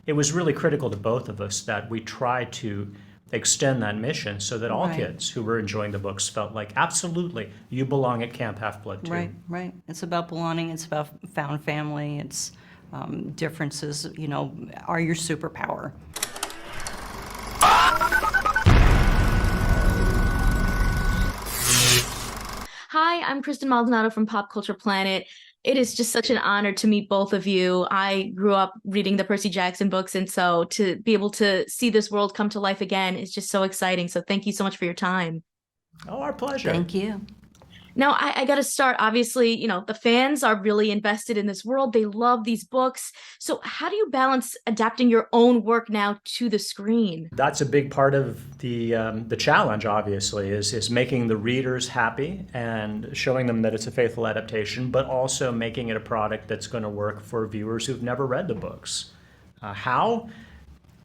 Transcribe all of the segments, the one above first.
it was really critical to both of us that we try to extend that mission so that all Right. kids who were enjoying the books felt like, absolutely, you belong at Camp Half-Blood too. Right, right. It's about belonging. It's about found family. It's differences, are your superpower. Hi, I'm Kristen Maldonado from Pop Culture Planet. It is just such an honor to meet both of you. I grew up reading the Percy Jackson books, and so to be able to see this world come to life again is just so exciting. So thank you so much for your time. Oh, our pleasure. Thank you. Now, I got to start. Obviously, the fans are really invested in this world. They love these books. So how do you balance adapting your own work now to the screen? That's a big part of the challenge, obviously, is making the readers happy and showing them that it's a faithful adaptation, but also making it a product that's going to work for viewers who've never read the books. How?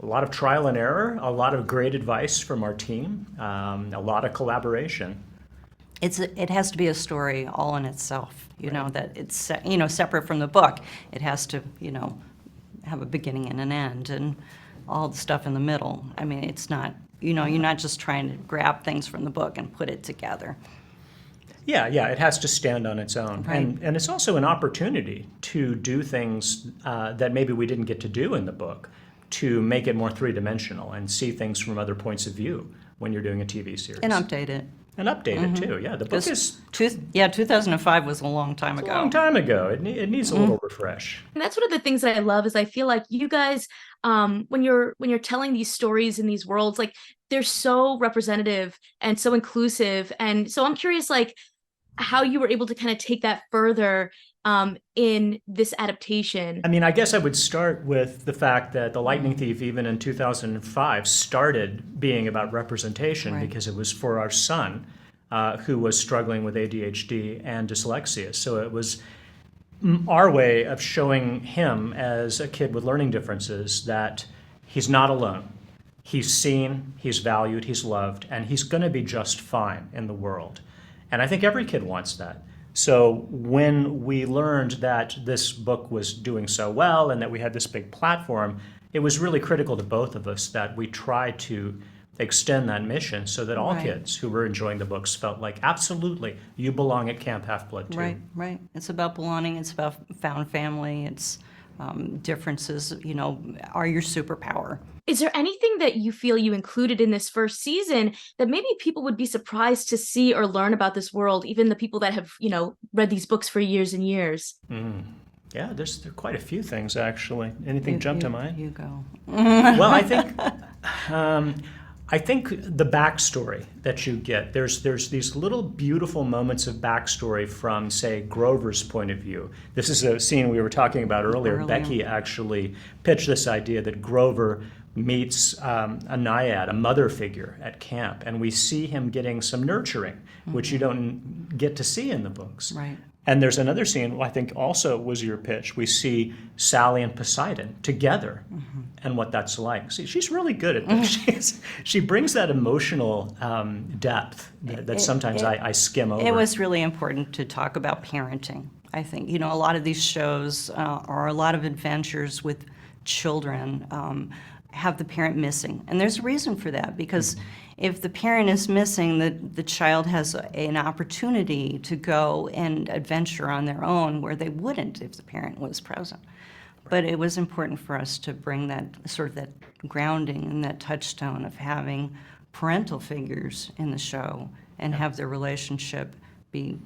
A lot of trial and error, a lot of great advice from our team, a lot of collaboration. It has to be a story all in itself, that it's, separate from the book. It has to, have a beginning and an end and all the stuff in the middle. I mean, it's not, you're not just trying to grab things from the book and put it together. Yeah, it has to stand on its own. Right. And it's also an opportunity to do things that maybe we didn't get to do in the book, to make it more three-dimensional and see things from other points of view when you're doing a TV series. And update it. And update it too. Yeah, the book is 2005 was a long time ago. a long time ago. It needs a little refresh. And that's one of the things that I love is I feel like you guys, when you're telling these stories in these worlds, like they're so representative and so inclusive. And so I'm curious, like, how you were able to kind of take that further in this adaptation. I mean, I guess I would start with the fact that The Lightning Thief, even in 2005, started being about representation Right. because it was for our son who was struggling with ADHD and dyslexia. So it was our way of showing him as a kid with learning differences that he's not alone. He's seen, he's valued, he's loved, and he's going to be just fine in the world. And I think every kid wants that. So when we learned that this book was doing so well and that we had this big platform, it was really critical to both of us that we try to extend that mission so that all Right. kids who were enjoying the books felt like, absolutely, you belong at Camp Half-Blood too. Right, right. It's about belonging. It's about found family. It's differences, are your superpower. Is there anything that you feel you included in this first season that maybe people would be surprised to see or learn about this world, even the people that have, read these books for years and years? Yeah, there are quite a few things, actually. Anything jump to mind? You go. Well, I think the backstory that you get, there's these little beautiful moments of backstory from, say, Grover's point of view. This is a scene we were talking about earlier. Becky actually pitched this idea that Grover meets a naiad, a mother figure at camp, and we see him getting some nurturing, which you don't get to see in the books. Right. And there's another scene, I think also was your pitch. We see Sally and Poseidon together and what that's like. See, she's really good at this. She brings that emotional depth that sometimes I skim over. It was really important to talk about parenting. I think, a lot of these shows or a lot of adventures with children have the parent missing. And there's a reason for that, because if the parent is missing, the child has an opportunity to go and adventure on their own where they wouldn't if the parent was present. But it was important for us to bring that sort of that grounding and that touchstone of having parental figures in the show and have their relationship be,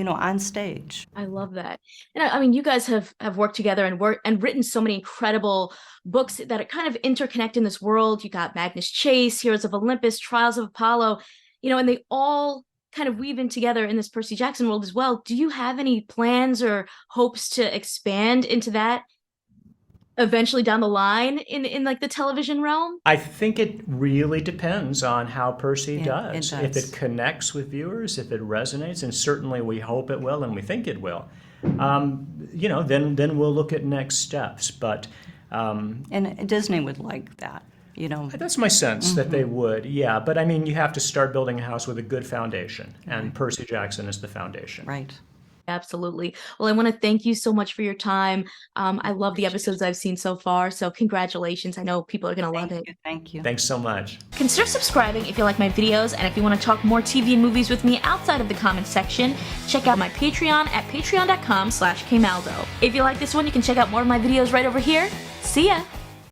on stage. I love that. And I mean, you guys have worked together and written so many incredible books that are kind of interconnect in this world. You got Magnus Chase, Heroes of Olympus, Trials of Apollo, and they all kind of weave in together in this Percy Jackson world as well. Do you have any plans or hopes to expand into that eventually down the line in like the television realm? I think it really depends on how Percy does. It If does. it connects with viewers, if it resonates, and certainly we hope it will and we think it will, then we'll look at next steps. But And Disney would like that, that's my sense that they would, yeah. But I mean, you have to start building a house with a good foundation, and Percy Jackson is the foundation. Right. Absolutely. Well, I want to thank you so much for your time. I love the episodes I've seen so far, so congratulations. I know people are going to love it. Thank you. Thanks so much. Consider subscribing if you like my videos, and if you want to talk more TV and movies with me outside of the comments section, check out my Patreon at patreon.com/kmaldo. If you like this one, you can check out more of my videos right over here. See ya!